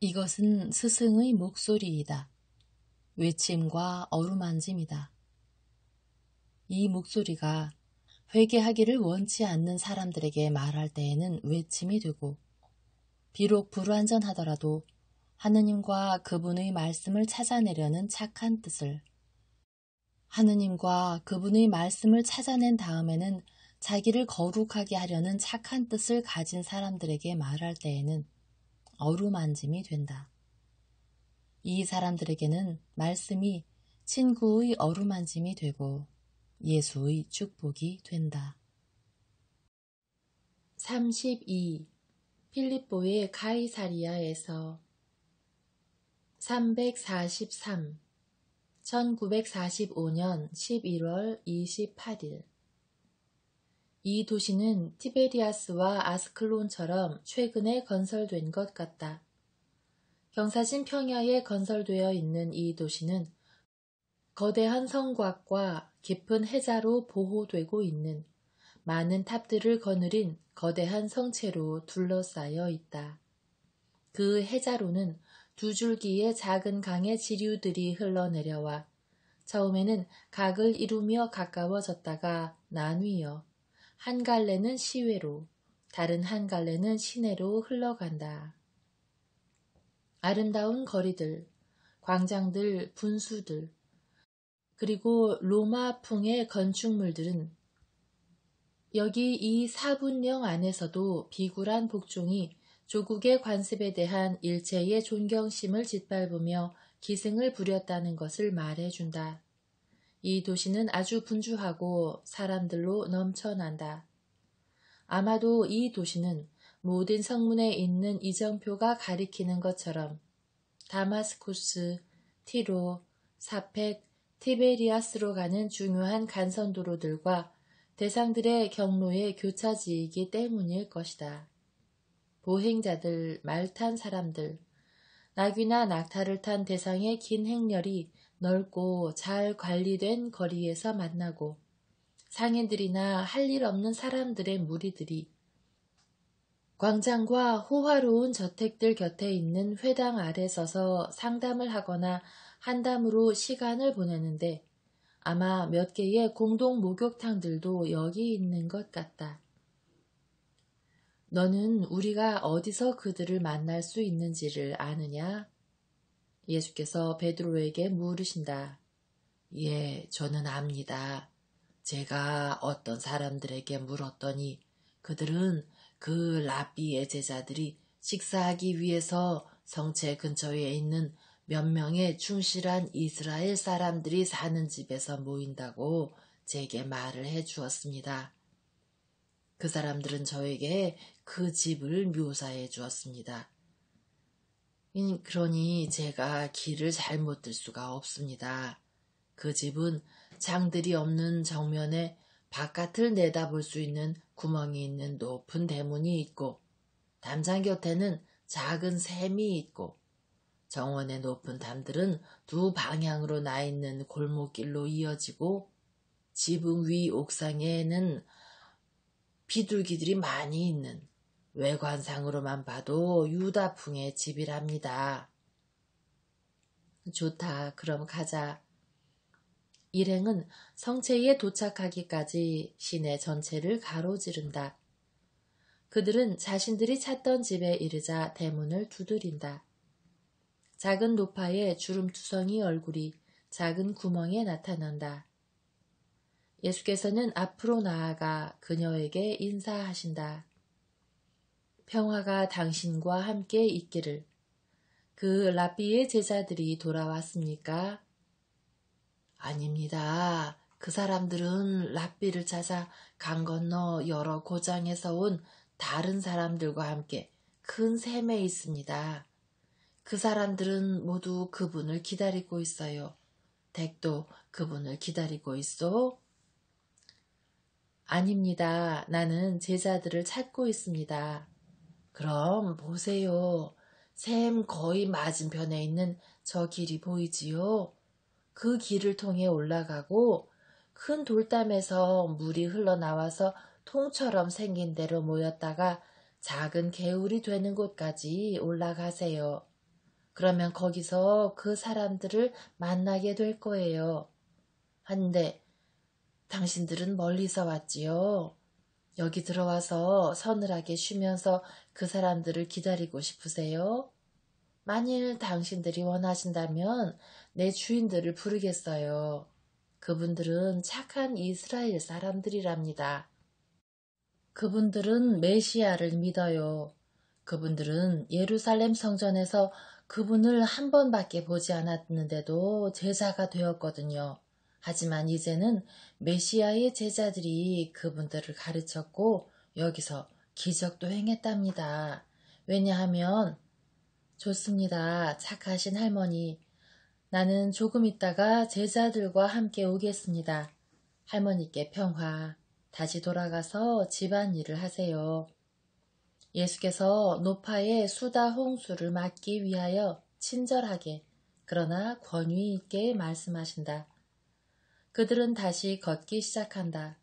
이것은 스승의 목소리이다. 외침과 어루만짐이다. 이 목소리가 회개하기를 원치 않는 사람들에게 말할 때에는 외침이 되고, 비록 불완전하더라도 하느님과 그분의 말씀을 찾아내려는 착한 뜻을, 하느님과 그분의 말씀을 찾아낸 다음에는 자기를 거룩하게 하려는 착한 뜻을 가진 사람들에게 말할 때에는 어루만짐이 된다. 이 사람들에게는 말씀이 친구의 어루만짐이 되고 예수의 축복이 된다. 32. 필립보의 가이사리아에서 343. 1945년 11월 28일. 이 도시는 티베리아스와 아스클론처럼 최근에 건설된 것 같다. 경사진 평야에 건설되어 있는 이 도시는 거대한 성곽과 깊은 해자로 보호되고 있는 많은 탑들을 거느린 거대한 성체로 둘러싸여 있다. 그 해자로는 두 줄기의 작은 강의 지류들이 흘러내려와 처음에는 각을 이루며 가까워졌다가 나뉘어 한 갈래는 시외로, 다른 한 갈래는 시내로 흘러간다. 아름다운 거리들, 광장들, 분수들, 그리고 로마풍의 건축물들은 여기 이 사분령 안에서도 비굴한 복종이 조국의 관습에 대한 일체의 존경심을 짓밟으며 기승을 부렸다는 것을 말해준다. 이 도시는 아주 분주하고 사람들로 넘쳐난다. 아마도 이 도시는 모든 성문에 있는 이정표가 가리키는 것처럼 다마스쿠스, 티로, 사펙, 티베리아스로 가는 중요한 간선도로들과 대상들의 경로의 교차지이기 때문일 것이다. 보행자들, 말 탄 사람들, 나귀나 낙타를 탄 대상의 긴 행렬이 넓고 잘 관리된 거리에서 만나고 상인들이나 할 일 없는 사람들의 무리들이 광장과 호화로운 저택들 곁에 있는 회당 아래 서서 상담을 하거나 한담으로 시간을 보내는데 아마 몇 개의 공동 목욕탕들도 여기 있는 것 같다. 너는 우리가 어디서 그들을 만날 수 있는지를 아느냐? 예수께서 베드로에게 물으신다. 예, 저는 압니다. 제가 어떤 사람들에게 물었더니 그들은 그 랍비의 제자들이 식사하기 위해서 성체 근처에 있는 몇 명의 충실한 이스라엘 사람들이 사는 집에서 모인다고 제게 말을 해 주었습니다. 그 사람들은 저에게 그 집을 묘사해 주었습니다. 그러니 제가 길을 잘못 들 수가 없습니다. 그 집은 창들이 없는 정면에 바깥을 내다볼 수 있는 구멍이 있는 높은 대문이 있고 담장 곁에는 작은 샘이 있고 정원의 높은 담들은 두 방향으로 나 있는 골목길로 이어지고 지붕 위 옥상에는 비둘기들이 많이 있는 외관상으로만 봐도 유다풍의 집이랍니다. 좋다. 그럼 가자. 일행은 성체에 도착하기까지 시내 전체를 가로지른다. 그들은 자신들이 찾던 집에 이르자 대문을 두드린다. 작은 노파의 주름투성이 얼굴이 작은 구멍에 나타난다. 예수께서는 앞으로 나아가 그녀에게 인사하신다. 평화가 당신과 함께 있기를. 그 랍비의 제자들이 돌아왔습니까? 아닙니다. 그 사람들은 랍비를 찾아 강 건너 여러 고장에서 온 다른 사람들과 함께 큰 샘에 있습니다. 그 사람들은 모두 그분을 기다리고 있어요. 댁도 그분을 기다리고 있어? 아닙니다. 나는 제자들을 찾고 있습니다. 그럼 보세요. 샘 거의 맞은편에 있는 저 길이 보이지요? 그 길을 통해 올라가고 큰 돌담에서 물이 흘러나와서 통처럼 생긴 대로 모였다가 작은 개울이 되는 곳까지 올라가세요. 그러면 거기서 그 사람들을 만나게 될 거예요. 한데 당신들은 멀리서 왔지요. 여기 들어와서 서늘하게 쉬면서 그 사람들을 기다리고 싶으세요? 만일 당신들이 원하신다면 내 주인들을 부르겠어요. 그분들은 착한 이스라엘 사람들이랍니다. 그분들은 메시아를 믿어요. 그분들은 예루살렘 성전에서 그분을 한 번밖에 보지 않았는데도 제자가 되었거든요. 하지만 이제는 메시아의 제자들이 그분들을 가르쳤고 여기서 기적도 행했답니다. 왜냐하면 좋습니다. 착하신 할머니. 나는 조금 있다가 제자들과 함께 오겠습니다. 할머니께 평화. 다시 돌아가서 집안일을 하세요. 예수께서 노파의 수다 홍수를 막기 위하여 친절하게 그러나 권위 있게 말씀하신다. 그들은 다시 걷기 시작한다.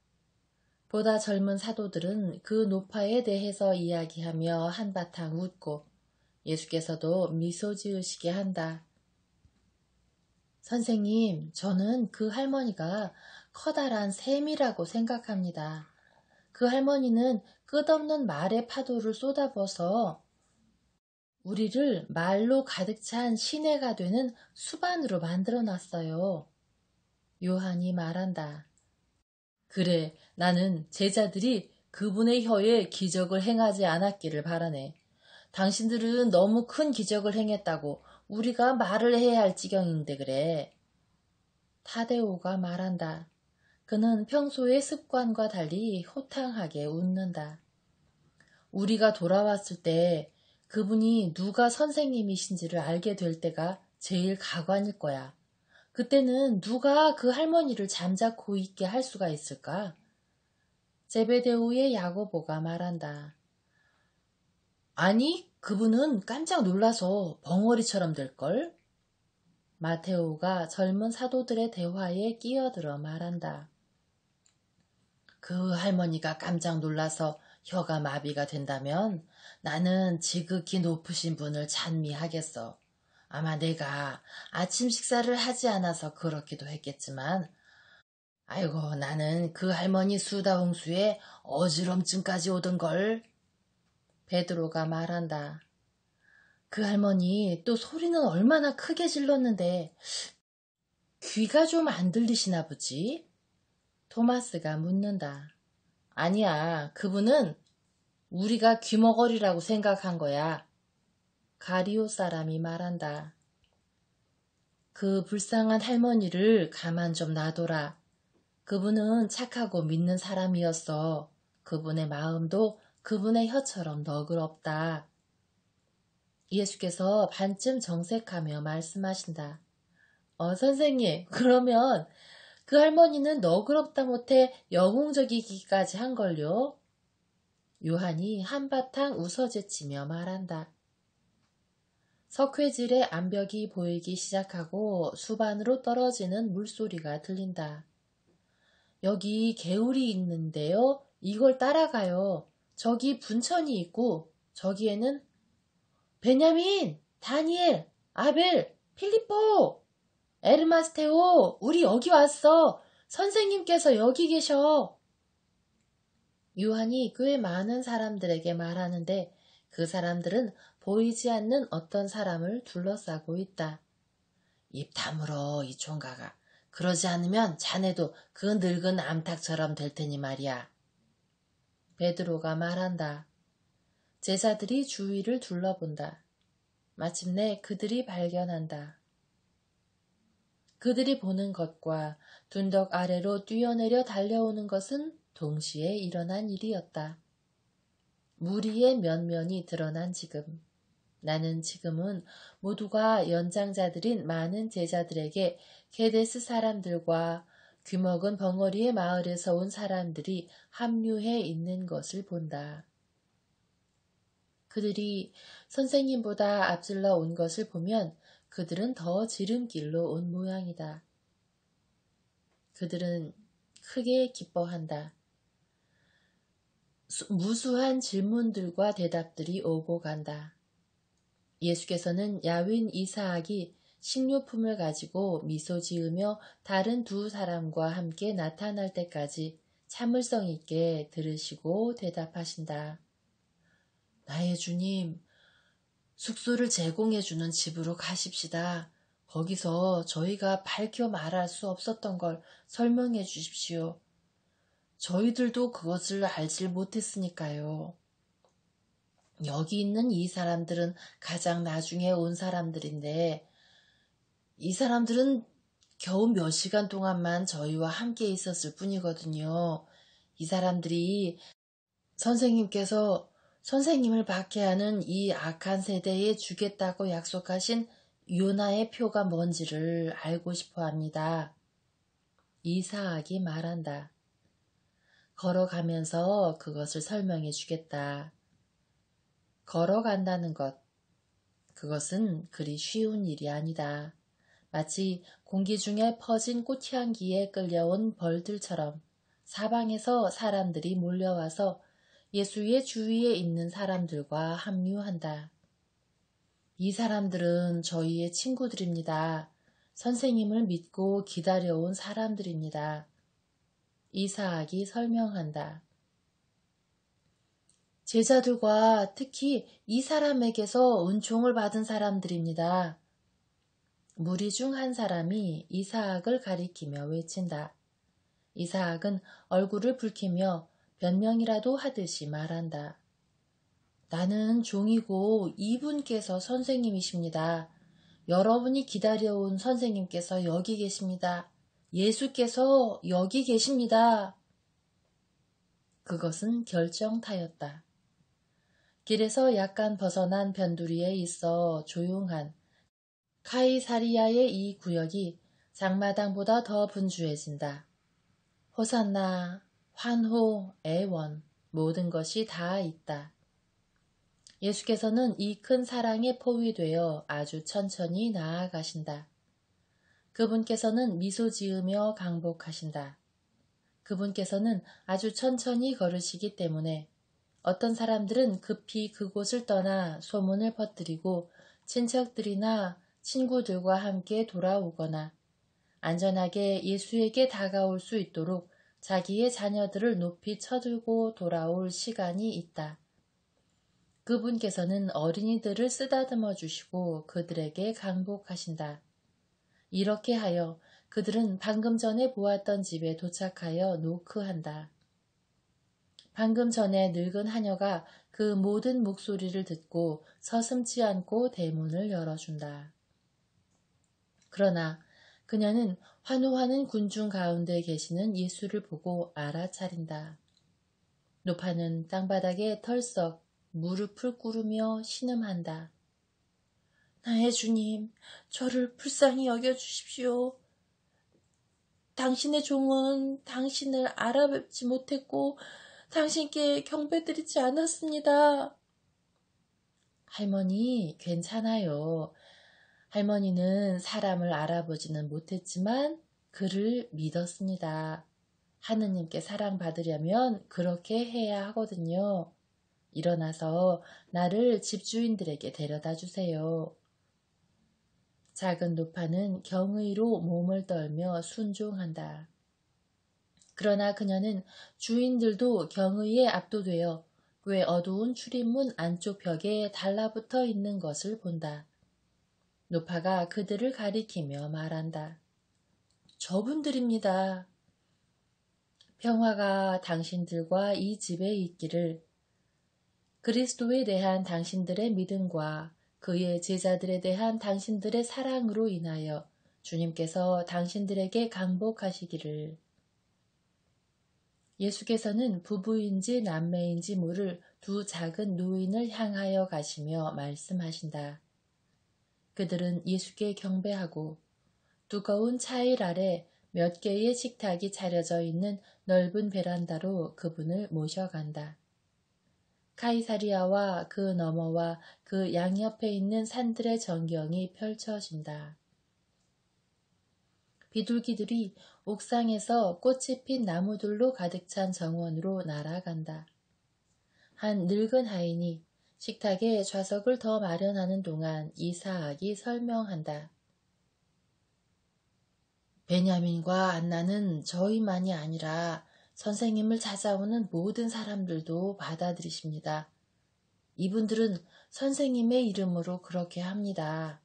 보다 젊은 사도들은 그 노파에 대해서 이야기하며 한바탕 웃고 예수께서도 미소 지으시게 한다. 선생님, 저는 그 할머니가 커다란 샘이라고 생각합니다. 그 할머니는 끝없는 말의 파도를 쏟아부어서 우리를 말로 가득 찬 시내가 되는 수반으로 만들어놨어요. 요한이 말한다. 그래, 나는 제자들이 그분의 혀에 기적을 행하지 않았기를 바라네. 당신들은 너무 큰 기적을 행했다고 우리가 말을 해야 할 지경인데 그래. 타데오가 말한다. 그는 평소의 습관과 달리 호탕하게 웃는다. 우리가 돌아왔을 때 그분이 누가 선생님이신지를 알게 될 때가 제일 가관일 거야. 그때는 누가 그 할머니를 잠자코 있게 할 수가 있을까? 제베데오의 야고보가 말한다. 아니, 그분은 깜짝 놀라서 벙어리처럼 될걸? 마테오가 젊은 사도들의 대화에 끼어들어 말한다. 그 할머니가 깜짝 놀라서 혀가 마비가 된다면 나는 지극히 높으신 분을 찬미하겠어. 아마 내가 아침 식사를 하지 않아서 그렇기도 했겠지만 아이고 나는 그 할머니 수다홍수에 어지럼증까지 오던걸. 베드로가 말한다. 그 할머니 또 소리는 얼마나 크게 질렀는데 귀가 좀 안 들리시나 보지? 토마스가 묻는다. 아니야, 그분은 우리가 귀머거리라고 생각한 거야. 가리오 사람이 말한다. 그 불쌍한 할머니를 가만 좀 놔둬라. 그분은 착하고 믿는 사람이었어. 그분의 마음도 그분의 혀처럼 너그럽다. 예수께서 반쯤 정색하며 말씀하신다. 선생님, 그러면 그 할머니는 너그럽다 못해 영웅적이기까지 한걸요? 요한이 한바탕 웃어제치며 말한다. 석회질의 암벽이 보이기 시작하고 수반으로 떨어지는 물소리가 들린다. 여기 개울이 있는데요. 이걸 따라가요. 저기 분천이 있고 저기에는 베냐민, 다니엘, 아벨, 필리포, 에르마스테오, 우리 여기 왔어. 선생님께서 여기 계셔. 요한이 꽤 많은 사람들에게 말하는데 그 사람들은 보이지 않는 어떤 사람을 둘러싸고 있다. 입 다물어 이 총각아. 그러지 않으면 자네도 그 늙은 암탉처럼 될 테니 말이야. 베드로가 말한다. 제자들이 주위를 둘러본다. 마침내 그들이 발견한다. 그들이 보는 것과 둔덕 아래로 뛰어내려 달려오는 것은 동시에 일어난 일이었다. 무리의 면면이 드러난 지금. 나는 지금은 모두가 연장자들인 많은 제자들에게 게데스 사람들과 귀먹은 벙어리의 마을에서 온 사람들이 합류해 있는 것을 본다. 그들이 선생님보다 앞질러 온 것을 보면 그들은 더 지름길로 온 모양이다. 그들은 크게 기뻐한다. 무수한 질문들과 대답들이 오고 간다. 예수께서는 야윈 이사학이 식료품을 가지고 미소 지으며 다른 두 사람과 함께 나타날 때까지 참을성 있게 들으시고 대답하신다. 나의 주님, 숙소를 제공해주는 집으로 가십시다. 거기서 저희가 밝혀 말할 수 없었던 걸 설명해 주십시오. 저희들도 그것을 알질 못했으니까요. 여기 있는 이 사람들은 가장 나중에 온 사람들인데 이 사람들은 겨우 몇 시간 동안만 저희와 함께 있었을 뿐이거든요. 이 사람들이 선생님께서 선생님을 박해하는 이 악한 세대에 주겠다고 약속하신 요나의 표가 뭔지를 알고 싶어 합니다. 이사학이 말한다. 걸어가면서 그것을 설명해 주겠다. 걸어간다는 것, 그것은 그리 쉬운 일이 아니다. 마치 공기 중에 퍼진 꽃향기에 끌려온 벌들처럼 사방에서 사람들이 몰려와서 예수의 주위에 있는 사람들과 합류한다. 이 사람들은 저희의 친구들입니다. 선생님을 믿고 기다려온 사람들입니다. 이사학이 설명한다. 제자들과 특히 이 사람에게서 은총을 받은 사람들입니다. 무리 중 한 사람이 이사학을 가리키며 외친다. 이사학은 얼굴을 붉히며 변명이라도 하듯이 말한다. 나는 종이고 이분께서 선생님이십니다. 여러분이 기다려온 선생님께서 여기 계십니다. 예수께서 여기 계십니다. 그것은 결정타였다. 길에서 약간 벗어난 변두리에 있어 조용한 카이사리아의 이 구역이 장마당보다 더 분주해진다. 호산나, 환호, 애원, 모든 것이 다 있다. 예수께서는 이 큰 사랑에 포위되어 아주 천천히 나아가신다. 그분께서는 미소 지으며 강복하신다. 그분께서는 아주 천천히 걸으시기 때문에 어떤 사람들은 급히 그곳을 떠나 소문을 퍼뜨리고 친척들이나 친구들과 함께 돌아오거나 안전하게 예수에게 다가올 수 있도록 자기의 자녀들을 높이 쳐들고 돌아올 시간이 있다. 그분께서는 어린이들을 쓰다듬어 주시고 그들에게 강복하신다. 이렇게 하여 그들은 방금 전에 보았던 집에 도착하여 노크한다. 방금 전에 늙은 하녀가 그 모든 목소리를 듣고 서슴지 않고 대문을 열어준다. 그러나 그녀는 환호하는 군중 가운데 계시는 예수를 보고 알아차린다. 노파는 땅바닥에 털썩 무릎을 꿇으며 신음한다. 나의 주님, 저를 불쌍히 여겨주십시오. 당신의 종은 당신을 알아뵙지 못했고 당신께 경배드리지 않았습니다. 할머니, 괜찮아요. 할머니는 사람을 알아보지는 못했지만 그를 믿었습니다. 하느님께 사랑받으려면 그렇게 해야 하거든요. 일어나서 나를 집주인들에게 데려다 주세요. 작은 노파는 경의로 몸을 떨며 순종한다. 그러나 그녀는 주인들도 경의에 압도되어 꽤 어두운 출입문 안쪽 벽에 달라붙어 있는 것을 본다. 노파가 그들을 가리키며 말한다. 저분들입니다. 평화가 당신들과 이 집에 있기를. 그리스도에 대한 당신들의 믿음과 그의 제자들에 대한 당신들의 사랑으로 인하여 주님께서 당신들에게 강복하시기를. 예수께서는 부부인지 남매인지 모를 두 작은 노인을 향하여 가시며 말씀하신다. 그들은 예수께 경배하고 두꺼운 차일 아래 몇 개의 식탁이 차려져 있는 넓은 베란다로 그분을 모셔간다. 카이사리아와 그 너머와 그 양옆에 있는 산들의 전경이 펼쳐진다. 비둘기들이 옥상에서 꽃이 핀 나무들로 가득 찬 정원으로 날아간다. 한 늙은 하인이 식탁에 좌석을 더 마련하는 동안 이사학이 설명한다. 베냐민과 안나는 저희만이 아니라 선생님을 찾아오는 모든 사람들도 받아들이십니다. 이분들은 선생님의 이름으로 그렇게 합니다.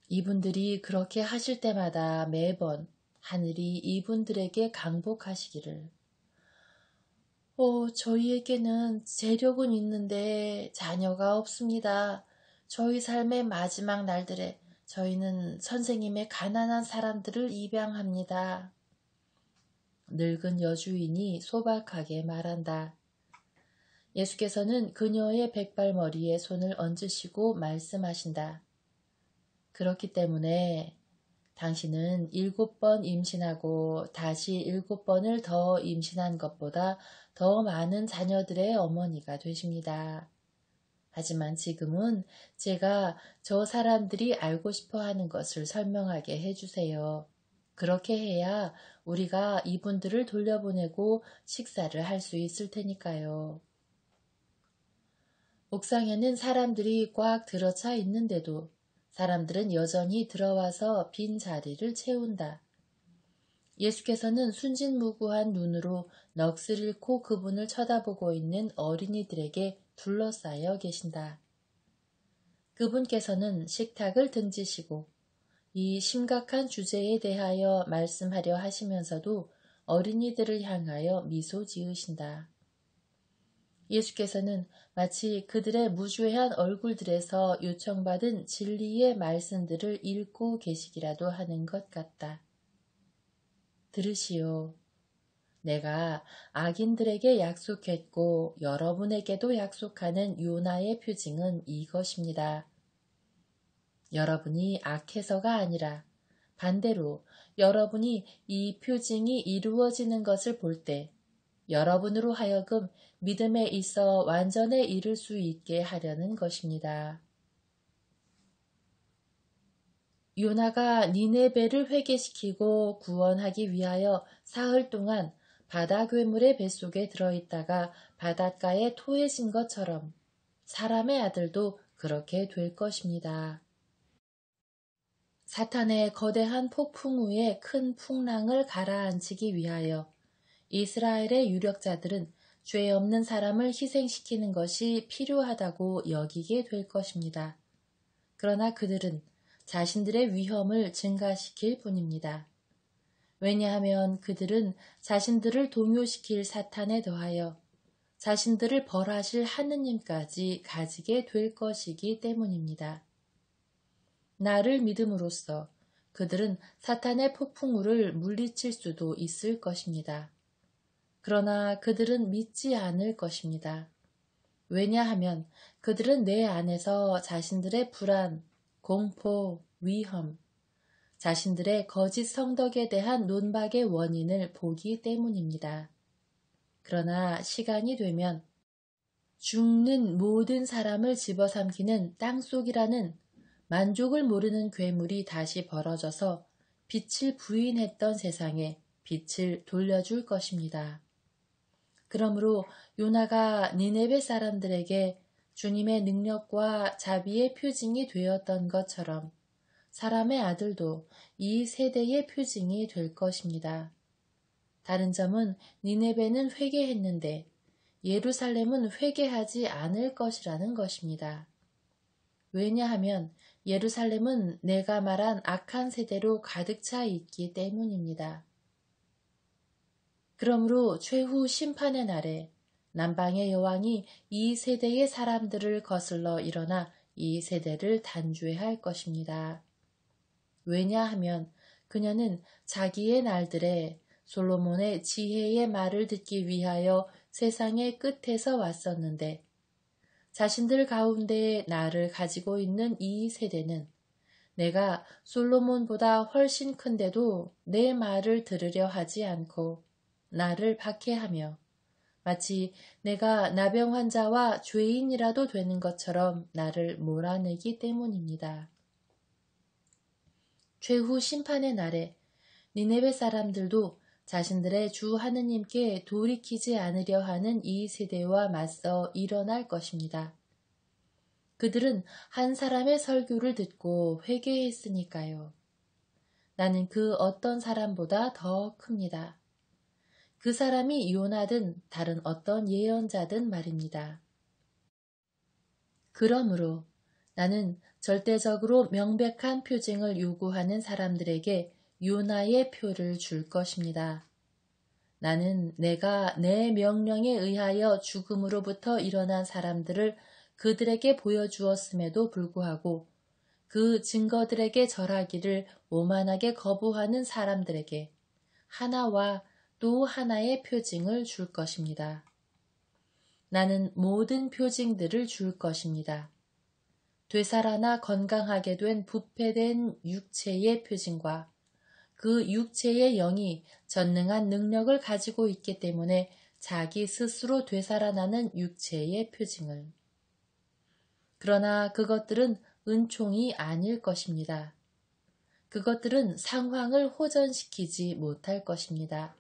이분들이 그렇게 하실 때마다 매번 하늘이 이분들에게 강복하시기를. 저희에게는 재력은 있는데 자녀가 없습니다. 저희 삶의 마지막 날들에 저희는 선생님의 가난한 사람들을 입양합니다. 늙은 여주인이 소박하게 말한다. 예수께서는 그녀의 백발머리에 손을 얹으시고 말씀하신다. 그렇기 때문에 당신은 7번 임신하고 다시 7번을 더 임신한 것보다 더 많은 자녀들의 어머니가 되십니다. 하지만 지금은 제가 저 사람들이 알고 싶어 하는 것을 설명하게 해주세요. 그렇게 해야 우리가 이분들을 돌려보내고 식사를 할 수 있을 테니까요. 옥상에는 사람들이 꽉 들어차 있는데도 사람들은 여전히 들어와서 빈 자리를 채운다. 예수께서는 순진무구한 눈으로 넋을 잃고 그분을 쳐다보고 있는 어린이들에게 둘러싸여 계신다. 그분께서는 식탁을 등지시고 이 심각한 주제에 대하여 말씀하려 하시면서도 어린이들을 향하여 미소 지으신다. 예수께서는 마치 그들의 무죄한 얼굴들에서 요청받은 진리의 말씀들을 읽고 계시기라도 하는 것 같다. 들으시오. 내가 악인들에게 약속했고 여러분에게도 약속하는 요나의 표징은 이것입니다. 여러분이 악해서가 아니라 반대로 여러분이 이 표징이 이루어지는 것을 볼 때 여러분으로 하여금 믿음에 있어 완전에 이를 수 있게 하려는 것입니다. 요나가 니네베를 회개시키고 구원하기 위하여 사흘 동안 바다 괴물의 뱃속에 들어있다가 바닷가에 토해진 것처럼 사람의 아들도 그렇게 될 것입니다. 사탄의 거대한 폭풍 후에 큰 풍랑을 가라앉히기 위하여 이스라엘의 유력자들은 죄 없는 사람을 희생시키는 것이 필요하다고 여기게 될 것입니다. 그러나 그들은 자신들의 위험을 증가시킬 뿐입니다. 왜냐하면 그들은 자신들을 동요시킬 사탄에 더하여 자신들을 벌하실 하느님까지 가지게 될 것이기 때문입니다. 나를 믿음으로써 그들은 사탄의 폭풍우를 물리칠 수도 있을 것입니다. 그러나 그들은 믿지 않을 것입니다. 왜냐하면 그들은 내 안에서 자신들의 불안, 공포, 위험, 자신들의 거짓 성덕에 대한 논박의 원인을 보기 때문입니다. 그러나 시간이 되면 죽는 모든 사람을 집어삼키는 땅속이라는 만족을 모르는 괴물이 다시 벌어져서 빛을 부인했던 세상에 빛을 돌려줄 것입니다. 그러므로 요나가 니네베 사람들에게 주님의 능력과 자비의 표징이 되었던 것처럼 사람의 아들도 이 세대의 표징이 될 것입니다. 다른 점은 니네베는 회개했는데 예루살렘은 회개하지 않을 것이라는 것입니다. 왜냐하면 예루살렘은 내가 말한 악한 세대로 가득 차 있기 때문입니다. 그러므로 최후 심판의 날에 남방의 여왕이 이 세대의 사람들을 거슬러 일어나 이 세대를 단죄할 것입니다. 왜냐하면 그녀는 자기의 날들에 솔로몬의 지혜의 말을 듣기 위하여 세상의 끝에서 왔었는데 자신들 가운데 나를 가지고 있는 이 세대는 내가 솔로몬보다 훨씬 큰데도 내 말을 들으려 하지 않고 나를 박해하며 마치 내가 나병 환자와 죄인이라도 되는 것처럼 나를 몰아내기 때문입니다. 최후 심판의 날에 니네베 사람들도 자신들의 주 하느님께 돌이키지 않으려 하는 이 세대와 맞서 일어날 것입니다. 그들은 한 사람의 설교를 듣고 회개했으니까요. 나는 그 어떤 사람보다 더 큽니다. 그 사람이 요나든 다른 어떤 예언자든 말입니다. 그러므로 나는 절대적으로 명백한 표징을 요구하는 사람들에게 요나의 표를 줄 것입니다. 나는 내가 내 명령에 의하여 죽음으로부터 일어난 사람들을 그들에게 보여주었음에도 불구하고 그 증거들에게 절하기를 오만하게 거부하는 사람들에게 하나와 또 하나의 표징을 줄 것입니다. 나는 모든 표징들을 줄 것입니다. 되살아나 건강하게 된 부패된 육체의 표징과 그 육체의 영이 전능한 능력을 가지고 있기 때문에 자기 스스로 되살아나는 육체의 표징을. 그러나 그것들은 은총이 아닐 것입니다. 그것들은 상황을 호전시키지 못할 것입니다.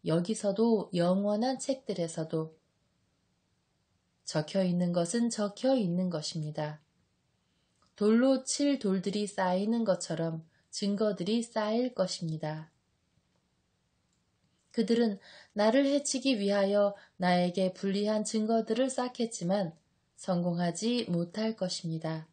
여기서도 영원한 책들에서도 적혀 있는 것은 적혀 있는 것입니다. 돌로 칠 돌들이 쌓이는 것처럼 증거들이 쌓일 것입니다. 그들은 나를 해치기 위하여 나에게 불리한 증거들을 쌓겠지만 성공하지 못할 것입니다.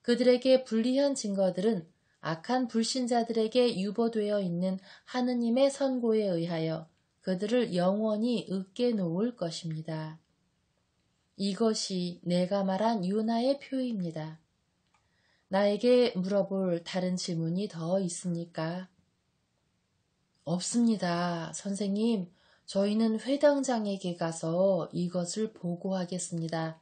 그들에게 불리한 증거들은 악한 불신자들에게 유보되어 있는 하느님의 선고에 의하여 그들을 영원히 으깨 놓을 것입니다. 이것이 내가 말한 요나의 표입니다. 나에게 물어볼 다른 질문이 더 있습니까? 없습니다. 선생님, 저희는 회당장에게 가서 이것을 보고하겠습니다.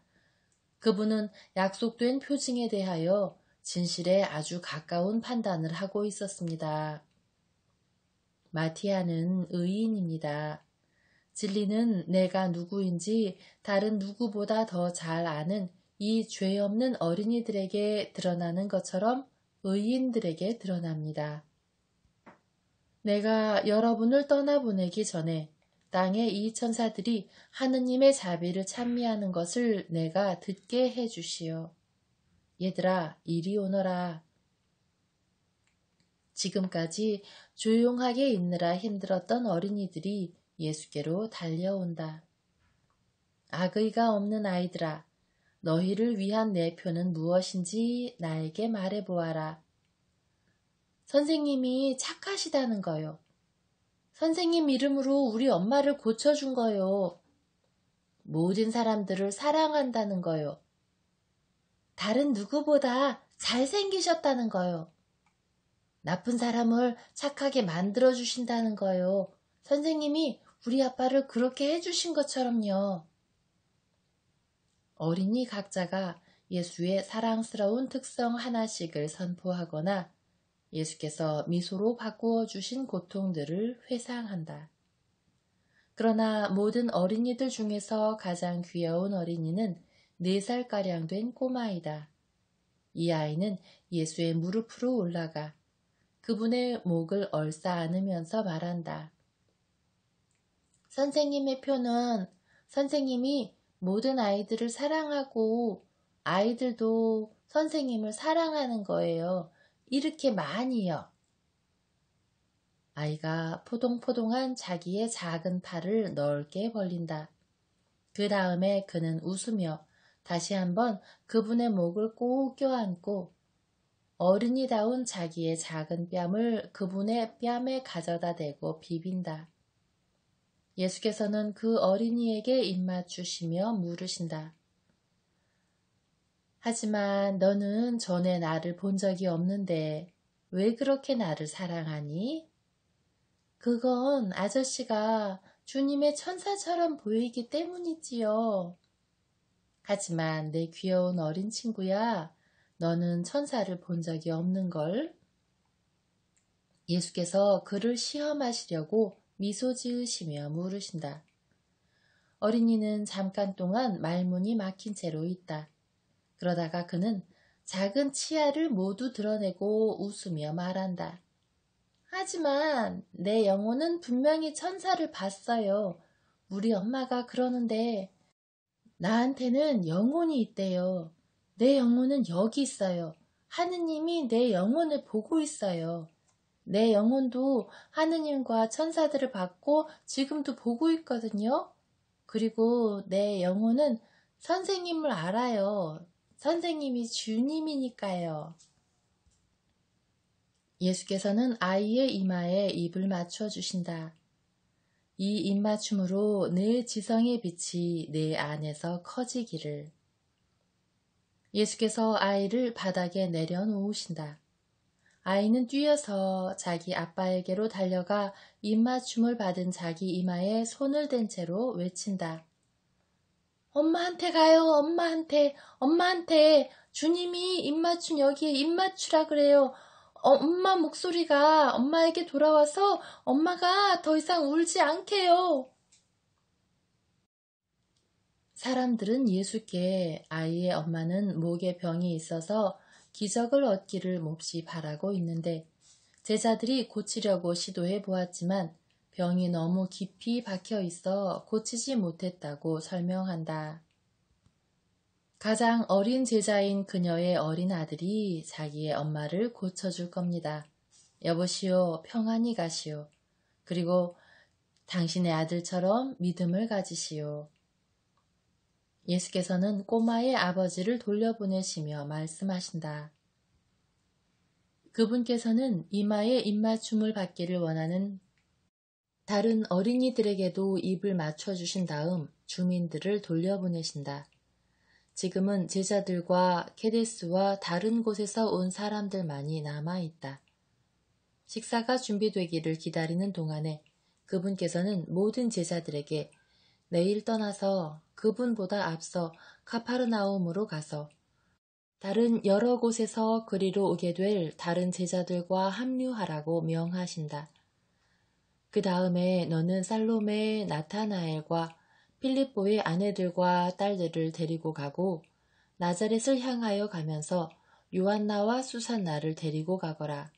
그분은 약속된 표징에 대하여 진실에 아주 가까운 판단을 하고 있었습니다. 마티아는 의인입니다. 진리는 내가 누구인지 다른 누구보다 더 잘 아는 이 죄 없는 어린이들에게 드러나는 것처럼 의인들에게 드러납니다. 내가 여러분을 떠나보내기 전에 땅의 이 천사들이 하느님의 자비를 찬미하는 것을 내가 듣게 해주시오. 얘들아, 이리 오너라. 지금까지 조용하게 있느라 힘들었던 어린이들이 예수께로 달려온다. 악의가 없는 아이들아, 너희를 위한 내 표는 무엇인지 나에게 말해보아라. 선생님이 착하시다는 거요. 선생님 이름으로 우리 엄마를 고쳐준 거요. 모든 사람들을 사랑한다는 거요. 다른 누구보다 잘생기셨다는 거요. 나쁜 사람을 착하게 만들어주신다는 거요. 선생님이 우리 아빠를 그렇게 해주신 것처럼요. 어린이 각자가 예수의 사랑스러운 특성 하나씩을 선포하거나 예수께서 미소로 바꾸어 주신 고통들을 회상한다. 그러나 모든 어린이들 중에서 가장 귀여운 어린이는 4살가량 된 꼬마이다. 이 아이는 예수의 무릎으로 올라가 그분의 목을 얼싸 안으면서 말한다. 선생님의 표는 선생님이 모든 아이들을 사랑하고 아이들도 선생님을 사랑하는 거예요. 이렇게 많이요. 아이가 포동포동한 자기의 작은 팔을 넓게 벌린다. 그 다음에 그는 웃으며 다시 한번 그분의 목을 꼭 껴안고 어른이다운 자기의 작은 뺨을 그분의 뺨에 가져다 대고 비빈다. 예수께서는 그 어린이에게 입맞추시며 물으신다. 하지만 너는 전에 나를 본 적이 없는데 왜 그렇게 나를 사랑하니? 그건 아저씨가 주님의 천사처럼 보이기 때문이지요. 하지만 내 귀여운 어린 친구야, 너는 천사를 본 적이 없는걸? 예수께서 그를 시험하시려고 미소 지으시며 물으신다. 어린이는 잠깐 동안 말문이 막힌 채로 있다. 그러다가 그는 작은 치아를 모두 드러내고 웃으며 말한다. 하지만 내 영혼은 분명히 천사를 봤어요. 우리 엄마가 그러는데 나한테는 영혼이 있대요. 내 영혼은 여기 있어요. 하느님이 내 영혼을 보고 있어요. 내 영혼도 하느님과 천사들을 봤고 지금도 보고 있거든요. 그리고 내 영혼은 선생님을 알아요. 선생님이 주님이니까요. 예수께서는 아이의 이마에 입을 맞춰 주신다. 이 입맞춤으로 내 지성의 빛이 내 안에서 커지기를. 예수께서 아이를 바닥에 내려놓으신다. 아이는 뛰어서 자기 아빠에게로 달려가 입맞춤을 받은 자기 이마에 손을 댄 채로 외친다. 엄마한테 가요, 엄마한테. 주님이 입맞춤 여기에 입맞추라 그래요. 엄마 목소리가 엄마에게 돌아와서 엄마가 더 이상 울지 않게요. 사람들은 예수께 아이의 엄마는 목에 병이 있어서 기적을 얻기를 몹시 바라고 있는데 제자들이 고치려고 시도해 보았지만 병이 너무 깊이 박혀 있어 고치지 못했다고 설명한다. 가장 어린 제자인 그녀의 어린 아들이 자기의 엄마를 고쳐줄 겁니다. 여보시오, 평안히 가시오. 그리고 당신의 아들처럼 믿음을 가지시오. 예수께서는 꼬마의 아버지를 돌려보내시며 말씀하신다. 그분께서는 이마에 입맞춤을 받기를 원하는 다른 어린이들에게도 입을 맞춰주신 다음 주민들을 돌려보내신다. 지금은 제자들과 케데스와 다른 곳에서 온 사람들만이 남아있다. 식사가 준비되기를 기다리는 동안에 그분께서는 모든 제자들에게 내일 떠나서 그분보다 앞서 카파르나움으로 가서 다른 여러 곳에서 그리로 오게 될 다른 제자들과 합류하라고 명하신다. 그 다음에 너는 살로메, 나타나엘과 필립보의 아내들과 딸들을 데리고 가고 나자렛을 향하여 가면서 요한나와 수산나를 데리고 가거라.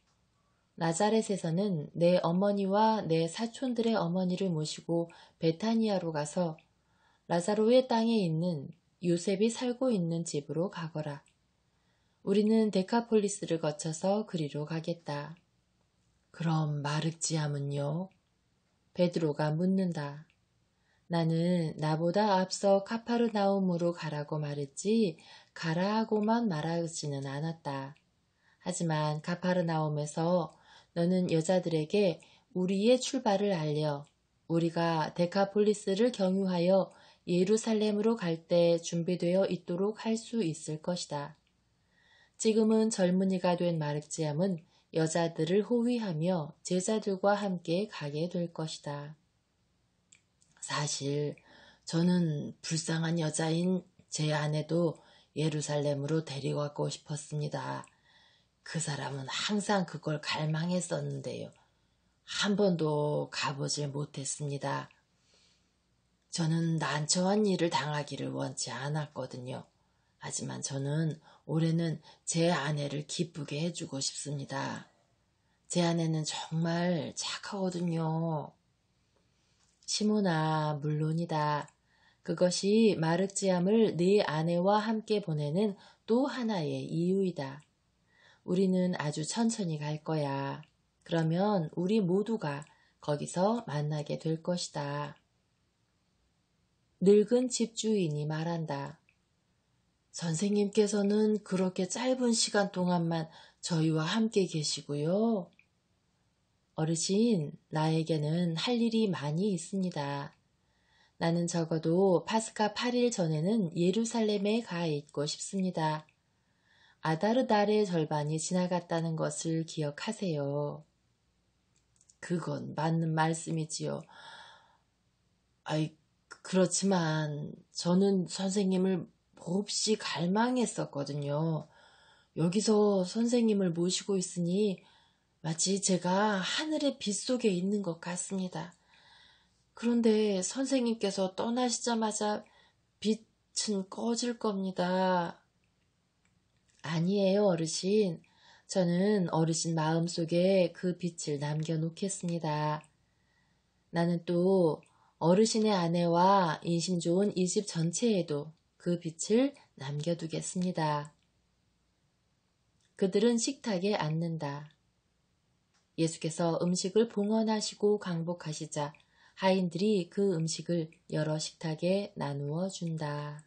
나자렛에서는 내 어머니와 내 사촌들의 어머니를 모시고 베타니아로 가서 라자로의 땅에 있는 요셉이 살고 있는 집으로 가거라. 우리는 데카폴리스를 거쳐서 그리로 가겠다. 그럼 마륵지암은요? 베드로가 묻는다. 나는 나보다 앞서 카파르나움으로 가라고 말했지 가라 하고만 말하지는 않았다. 하지만 카파르나움에서 너는 여자들에게 우리의 출발을 알려 우리가 데카폴리스를 경유하여 예루살렘으로 갈 때 준비되어 있도록 할 수 있을 것이다. 지금은 젊은이가 된 마륵지암은 여자들을 호위하며 제자들과 함께 가게 될 것이다. 사실 저는 불쌍한 여자인 제 아내도 예루살렘으로 데려가고 싶었습니다. 그 사람은 항상 그걸 갈망했었는데요. 한 번도 가보질 못했습니다. 저는 난처한 일을 당하기를 원치 않았거든요. 하지만 저는 올해는 제 아내를 기쁘게 해주고 싶습니다. 제 아내는 정말 착하거든요. 시몬아, 물론이다. 그것이 마륵지암을 네 아내와 함께 보내는 또 하나의 이유이다. 우리는 아주 천천히 갈 거야. 그러면 우리 모두가 거기서 만나게 될 것이다. 늙은 집주인이 말한다. 선생님께서는 그렇게 짧은 시간 동안만 저희와 함께 계시고요. 어르신, 나에게는 할 일이 많이 있습니다. 나는 적어도 파스카 8일 전에는 예루살렘에 가 있고 싶습니다. 아다르 달의 절반이 지나갔다는 것을 기억하세요. 그건 맞는 말씀이지요. 그렇지만 저는 선생님을 몹시 갈망했었거든요. 여기서 선생님을 모시고 있으니 마치 제가 하늘의 빛 속에 있는 것 같습니다. 그런데 선생님께서 떠나시자마자 빛은 꺼질 겁니다. 아니에요, 어르신. 저는 어르신 마음속에 그 빛을 남겨놓겠습니다. 나는 또 어르신의 아내와 인심 좋은 이 집 전체에도 그 빛을 남겨두겠습니다. 그들은 식탁에 앉는다. 예수께서 음식을 봉헌하시고 강복하시자 하인들이 그 음식을 여러 식탁에 나누어 준다.